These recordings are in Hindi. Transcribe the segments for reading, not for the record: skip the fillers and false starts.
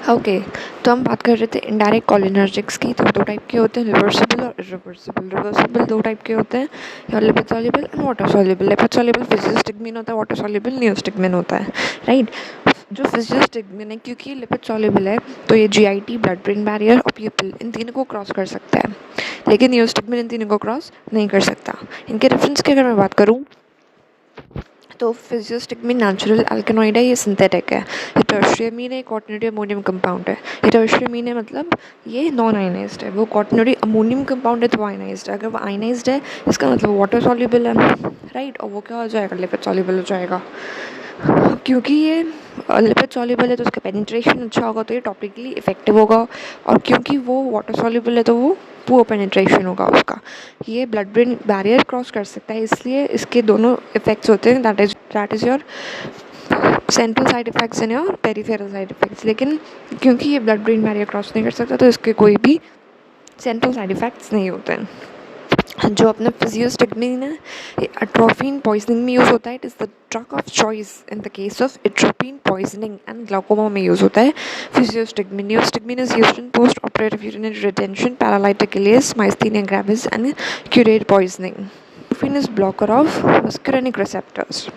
ओके। तो हम बात कर रहे थे इनडायरेक्ट कोलिनर्जिक्स की। तो दो टाइप के होते हैं, रिवर्सिबल और इरिवर्सिबल। रिवर्सिबल दो टाइप के होते हैं, या lipid soluble and water soluble. Lipid soluble physostigmine होता है, वाटर सॉल्युबल नियोस्टिग्मिन होता है, राइट। जो फिजियोस्टिग्मिन है, क्योंकि ये लिपिड सॉल्युबल है, तो ये जीआईटी, ब्लड ब्रेन बैरियर और प्यूपिल, इन तीनों को क्रॉस कर सकता है, लेकिन नियोस्टिग्मिन इन तीनों को क्रॉस नहीं कर सकता। इनके रेफरेंस की अगर मैं बात करूँ तो फिजियोस्टिग्मिन नेचुरल अल्केनॉइड है, ये सिंथेटिक है। ये टर्शियरी अमीन है, क्वाटर्नरी अमोनियम कंपाउंड है। ये टर्शियरी अमीन है मतलब ये नॉन आयनाइज्ड है। वो क्वाटर्नरी अमोनियम कंपाउंड है तो वो आयनाइज्ड है। अगर वो आयनाइज्ड है इसका मतलब वाटर सॉल्युबल है, राइट। और वो क्या हो जाएगा, लिपिड सॉल्युबल हो जाएगा। क्योंकि ये लिपिड सॉल्युबल है तो उसका पेनिट्रेशन अच्छा होगा, तो ये टॉपिकली इफेक्टिव होगा। और क्योंकि वो वाटर सॉल्युबल है तो वो पुअर पेनिट्रेशन होगा उसका। ये ब्लड ब्रेन बैरियर क्रॉस कर सकता है, इसलिए इसके दोनों इफेक्ट्स होते हैं। That is your central side effects and your peripheral side effects. लेकिन क्योंकि ये ब्लड ब्रेन बैरियर क्रॉस नहीं कर सकता तो इसके कोई भी सेंट्रल साइड इफेक्ट्स नहीं होते हैं। जो अपना फिजियोस्टिग्मिन है, ये एट्रोफिन पॉइजनिंग में यूज़ होता है। It is the drug of choice in the case of atropine poisoning and glaucoma में यूज़ होता है physostigmine. Neostigmine is used in post operative urinary retention, paralytic ileus, myasthenia gravis and curare poisoning. Atropine is blocker of muscarinic receptors.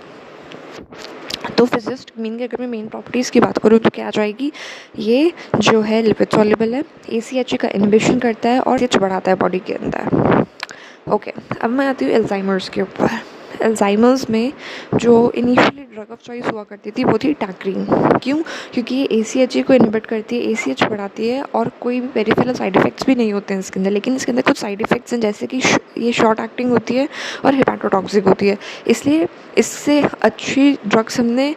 तो फिजियोस्टिग्मिन की अगर मैं मेन प्रॉपर्टीज़ की बात करूँ तो क्या आ जाएगी, ये जो है लिपिड सॉल्युबल है, ACHE का इनहिबिशन करता है और एच बढ़ाता है बॉडी के अंदर। ओके, अब मैं आती हूँ एल्जाइमर्स के ऊपर। एल्जाइमर्स में जो इनिशियली ड्रग ऑफ चॉइस हुआ करती थी वो थी टैक्रीन। क्यों? क्योंकि ये ACHE को इनहिबिट करती है, ACH बढ़ाती है और कोई भी पेरिफेरल साइड इफेक्ट्स भी नहीं होते हैं इसके अंदर। लेकिन इसके अंदर कुछ साइड इफेक्ट्स हैं, जैसे कि ये शॉर्ट एक्टिंग होती है और हेपाटोटॉक्सिक होती है। इसलिए इससे अच्छी ड्रग्स हमने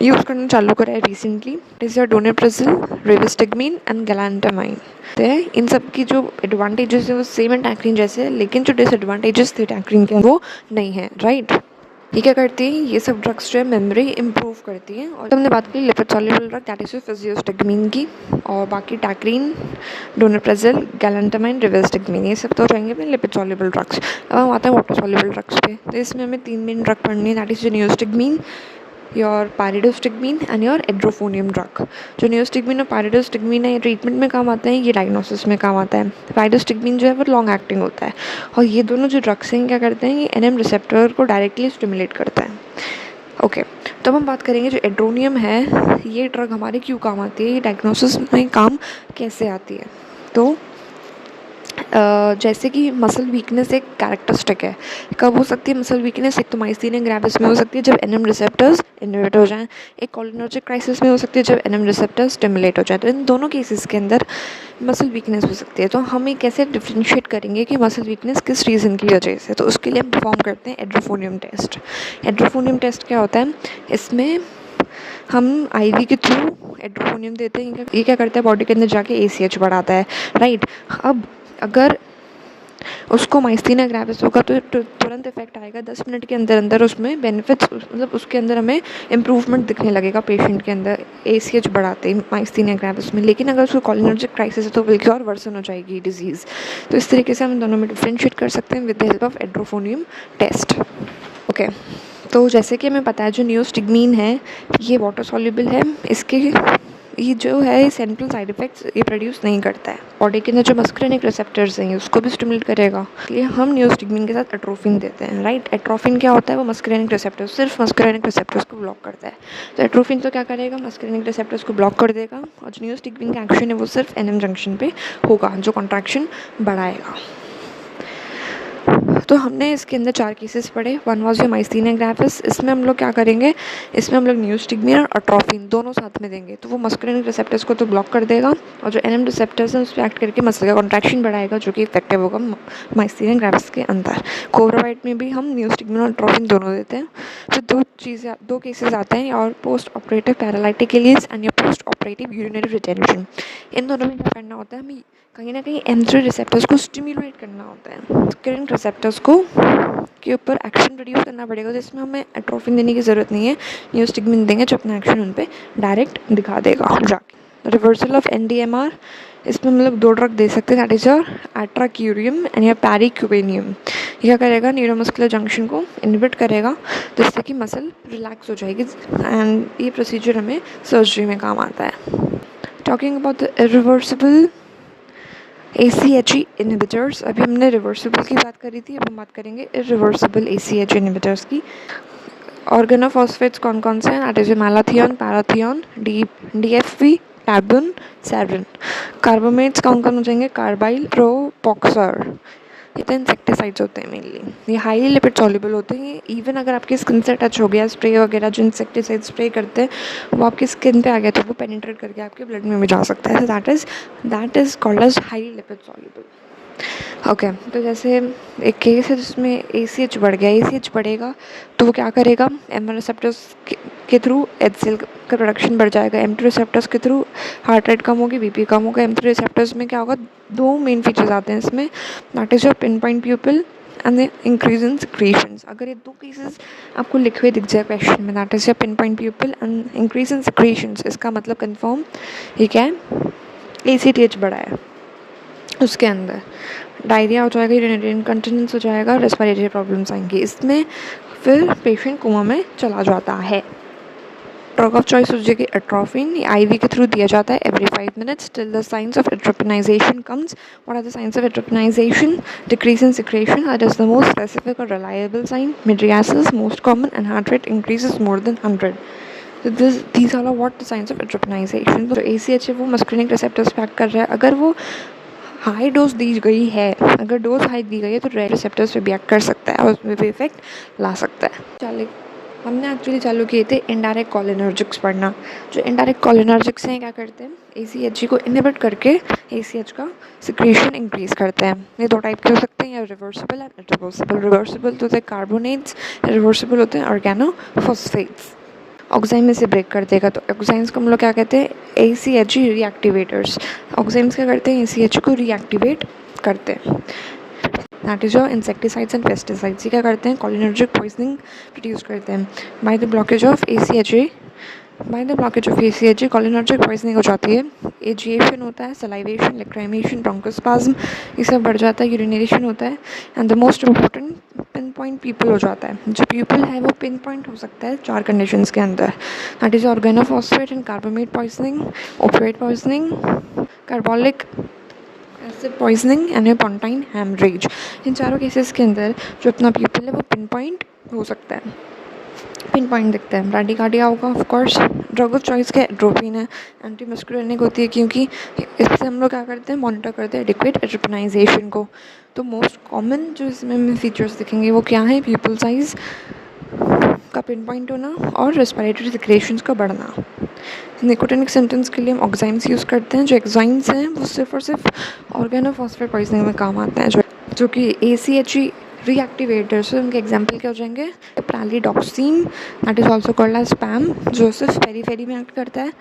यूज़ करना चालू करा है recently. It is your donepezil, rivastigmine and galantamine. तो इन सब की जो एडवांटेजेस है वो सेम है टैक्रीन जैसे, लेकिन जो डिसएडवांटेजेस थे टैक्रीन के वो नहीं है, राइट। ये क्या करती हैं, ये सब ड्रग्स जो है मेमोरी इम्प्रूव करती हैं। और हमने बात की lipid soluble drug, that is physostigmine की, और बाकी टैक्रीन, डोनाप्राज़ोल, गैलेंटामाइन, रिवास्टिग्मिन, ये सब तो हो जाएंगे अपने लिपिड सॉल्युबल ड्रग्स। अब हम आते हैं वाटर सॉल्युबल ड्रग्स पे। तो इसमें हमें 3 मेन ड्रग पढ़नी है, that is neostigmine, your pyridostigmine and your edrophonium drug. जो नियोस्टिग्मिन और पायरिडोस्टिग्मिन है, ये ट्रीटमेंट में काम आते हैं, ये डायग्नोसिस में काम आता है। पायरिडोस्टिग्मिन जो है वो लॉन्ग एक्टिंग होता है, और ये दोनों जो ड्रग्स हैं क्या करते हैं, ये NM रिसेप्टर को डायरेक्टली स्टिमुलेट करता है। ओके, तो अब हम बात करेंगे जो एड्रोनियम है, ये ड्रग हमारे क्यों काम आती है, ये डायग्नोसिस में काम कैसे आती है। तो जैसे कि मसल वीकनेस एक कैरेक्टरिस्टिक है। कब हो सकती है मसल वीकनेस, एक तो माइस्थीनिया ग्रेविस में हो सकती है जब NM रिसेप्टर्स इनहिबिट हो जाएं, एक कोलिनर्जिक क्राइसिस में हो सकती है जब NM रिसेप्टर्स स्टिमुलेट हो जाए। तो इन दोनों केसेस के अंदर मसल वीकनेस हो सकती है। तो हम ये कैसे डिफ्रेंशिएट करेंगे कि मसल वीकनेस किस रीज़न की वजह से, तो उसके लिए हम परफॉर्म करते हैं एड्रोफोनियम टेस्ट। एड्रोफोनियम टेस्ट क्या होता है, इसमें हम IV के थ्रू एड्रोफोनियम देते हैं। ये क्या करता है, बॉडी के अंदर जाके ACH बढ़ाता है, राइट। अब अगर उसको माइस्थीनिया ग्रेविस होगा तो तुरंत इफेक्ट आएगा, 10 मिनट के अंदर अंदर उसमें बेनिफिट्स, मतलब उसके अंदर हमें इम्प्रूवमेंट दिखने लगेगा पेशेंट के अंदर ACH बढ़ाते ही माइस्थीनिया ग्रेविस में। लेकिन अगर उसको कोलिनर्जिक क्राइसिस है तो बल्कि और वर्सन हो जाएगी डिजीज़। तो इस तरीके से हम दोनों में डिफ्रेंशिएट कर सकते हैं with the help of edrophonium test. Okay, तो जैसे कि हमें पता है जो नियोस्टिग्मिन है ये वाटर सॉल्युबल है, इसके ये जो है ये सेंट्रल साइड इफेक्ट्स ये प्रोड्यूस नहीं करता है। बॉडी के अंदर जो मस्करेनिक रिसेप्टर्स हैं उसको भी स्टिमुलेट करेगा, इसलिए हम नियोस्टिग्मिन के साथ एट्रोफिन देते हैं, राइट। एट्रोफिन क्या होता है, वो मस्करेनिक रिसेप्टर्स, सिर्फ मस्करेनिक रिसेप्टर्स को ब्लॉक करता है। तो एट्रोफिन तो क्या करेगा, मस्करेनिक रिसेप्टर्स को ब्लॉक कर देगा, और जो नियोस्टिग्मिन का एक्शन है वो सिर्फ NM जंक्शन पे होगा जो कॉन्ट्रैक्शन बढ़ाएगा। तो हमने इसके अंदर 4 केसेस पढ़े। One was your myasthenia gravis, इसमें हम लोग क्या करेंगे, इसमें हम लोग नियोस्टिग्मिन और एट्रोफिन दोनों साथ में देंगे, तो वो मस्कुलिन रिसेप्टर्स को तो ब्लॉक कर देगा, और जो NM रिसेप्टर्स हैं उस पर एक्ट करके मसल का कॉन्ट्रैक्शन बढ़ाएगा जो कि इफेक्टिव होगा माइस्थीनिया ग्रेविस के अंदर। कोब्रावाइट में भी हम नियोस्टिग्मिन और एट्रोफिन दोनों देते हैं। फिर दो केसेस आते हैं, और post operative paralytic ileus and या पोस्ट ऑपरेटिव यूरिनरी रिटेंशन। इन दोनों में क्या करना होता है, हमें कहीं ना कहीं M3 रिसेप्टर्स को स्टिमुलेट करना होता है, मस्कुलिन रिसेप्टर्स को के ऊपर एक्शन प्रोड्यूस करना पड़ेगा, तो इसमें हमें एट्रोफिन देने की ज़रूरत नहीं है, नियोस्टिग्मिन देंगे जो अपना एक्शन उन पर डायरेक्ट दिखा देगा जाके। रिवर्सल ऑफ NDMR, इसमें मतलब 2 ड्रग दे सकते हैं, that is your atracurium and your pancuronium. ये क्या करेगा, न्यूरोमस्कुलर जंक्शन को इनहिबिट करेगा जिससे कि मसल रिलैक्स हो जाएगी, एंड ये प्रोसीजर हमें सर्जरी में काम आता है। Talking about the irreversible ACHE inhibitors, अभी हमने रिवर्सिबल की बात करी थी, अब हम बात करेंगे इरिवर्सिबल ACHE इनहिबिटर्स की। ऑर्गेनोफॉस्फेट्स कौन कौन से हैं, that is malathion, parathion, DFV, tabun, sarin. Carbamates कौन कौन हो जाएंगे, कार्बाइल, प्रोपोक्सर। ये तो इंसेक्टिसाइड्स होते हैं मेनली, ये हाईली लिपिड सॉल्युबल होते हैं। ये इवन अगर आपकी स्किन से टच हो गया, स्प्रे वगैरह जो इंसेक्टिसाइड स्प्रे करते हैं वो आपकी स्किन पे आ गया तो वो पेनिट्रेट करके आपके ब्लड में भी जा सकता है, that is called as highly lipid soluble. Okay, तो जैसे एक केस है जिसमें ACH बढ़ गया, ACH बढ़ेगा तो वो क्या करेगा, M1 रिसेप्टर्स के थ्रू HCl का प्रोडक्शन बढ़ जाएगा, M2 रिसेप्टर्स के थ्रू हार्ट रेट कम होगी, BP कम होगा। M3 रिसेप्टर्स में क्या होगा, 2 मेन फीचर्स आते हैं इसमें, that is your pin point प्यूपिल and increase in secretions. अगर ये 2 केसेस आपको लिखे हुए दिख जाए क्वेश्चन में, that is your pin point प्यूपिल and increase in secretions, इसका मतलब कन्फर्म ये क्या है, ACTH बढ़ा है। उसके अंदर डायरिया हो जाएगा, यूरिनरी इनकंटिनेंस हो जाएगा, रेस्पिरेटरी प्रॉब्लम्स आएंगी, इसमें फिर पेशेंट कोमा में चला जाता है। ड्रग ऑफ चॉइस हो जाएगी एट्रोफिन, ये IV के थ्रू दिया जाता है every 5 minutes till the signs of एट्रोपिनाइजेशन comes. What are the signs of एट्रोपिनाइजेशन? Decrease in secretion, that is the most specific or reliable sign. Mydriasis, most common, and heart rate increases more than 100. So these are what the signs of एट्रोपिनाइजेशन। तो ACH है वो मस्कुलिनिक रिसेप्टर्स पे एक्ट कर रहा है, अगर वो हाई डोज दी गई है, अगर डोज हाई दी गई है तो रेड रिसेप्टर्स पे भी एक्ट कर सकता है और उसमें भी इफेक्ट ला सकता है। चलिए, हमने एक्चुअली चालू किए थे इनडायरेक्ट कोलिनर्जिक्स पढ़ना। जो इनडायरेक्ट कोलिनर्जिक्स हैं क्या करते हैं, ACHG को इनहिबिट करके ACH का सिक्रेशन इंक्रीज करते हैं। ये 2 टाइप के हो सकते हैं, या रिवर्सिबल एंड इरिवर्सिबल। रिवर्सिबल तो होते हैं कार्बोनेट्स, रिवर्सिबल होते हैं ऑर्गेनोफॉस्फेट्स। ऑक्साइम में से ब्रेक कर देगा, तो ऑक्साइम्स को हम लोग क्या कहते हैं, ACHG रीएक्टिवेटर्स। ऑक्साइम्स क्या करते हैं, ACH को रीएक्टिवेट करते हैं। That is your insecticides and pesticides. ये क्या करते हैं, कोलिनर्जिक पॉइजनिंग प्रोड्यूस करते हैं। By the blockage of ACHG cholinergic poisoning हो जाती है। एजिएशन होता है, सलाइवेशन, लैक्राइमेशन, ब्रोंकोस्पाज्म, ये सब बढ़ जाता है, यूरिनेशन होता है, and the most important pin point pupil हो जाता है। जो प्यूपल है वो पिन पॉइंट हो सकता है 4 कंडीशंस के अंदर, that is organophosphate and carbamate poisoning, opioid poisoning, carbolic acid poisoning and pontine haemorrhage. इन चारों केसेस के अंदर जो अपना प्यूपल है वो पिन पॉइंट हो सकता है, पिन पॉइंट दिखता है। ब्राडिकार्डिया होगा of course. Drug of choice का एट्रोपिन है, एंटी मस्कुलिनिक होती है, क्योंकि इससे हम लोग क्या करते हैं, मॉनिटर करते हैं एडिक्वेट एट्रोपिनाइजेशन को। तो मोस्ट कॉमन जो इसमें फीचर्स दिखेंगे वो क्या है, प्यूपल साइज का पिन पॉइंट होना और रेस्पिरेटरी सिक्रेशंस का बढ़ना। निकोटिनिक सिम्टम्स के लिए हम ऑक्साइम्स यूज़ करते हैं। जो एक्साइम्स हैं वो सिर्फ और सिर्फ ऑर्गेनोफॉस्फेट पॉइजनिंग में काम आते हैं, जो कि ACHG रीएक्टिवेटर्स है। उनके एग्जाम्पल क्या हो जाएंगे, pralidoxime, that is also called as PAM, जो सिर्फ पेरीफेरी में एक्ट करता है,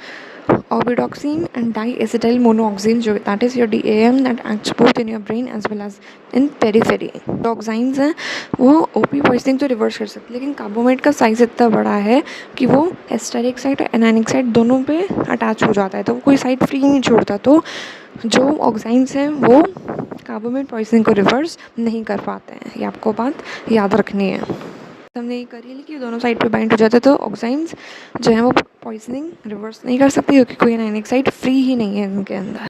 ऑबिडॉक्सिन एंड डाईएसिटाइल मोनोऑक्सिन, जो that is your DAM, that acts both in your brain as well as in periphery. जो ऑक्साइंस हैं वो OP पॉइजनिंग तो रिवर्स कर सकते हैं, लेकिन कार्बोमेट का साइज इतना बड़ा है कि वो एस्टेरिक साइड और एनानिक साइड दोनों पे अटैच हो जाता है, तो वो कोई साइड फ्री नहीं छोड़ता। तो जो ऑक्साइंस हैं वो कार्बोमेट पॉइजनिंग को रिवर्स नहीं कर पाते हैं, ये आपको बात याद रखनी है। हमने ये करी है कि दोनों साइड पे बाइंड हो जाते हैं, तो ऑक्साइंस जो है वो पॉइजनिंग रिवर्स नहीं कर सकती, क्योंकि कोई एनाइनिक साइड फ्री ही नहीं है उनके अंदर।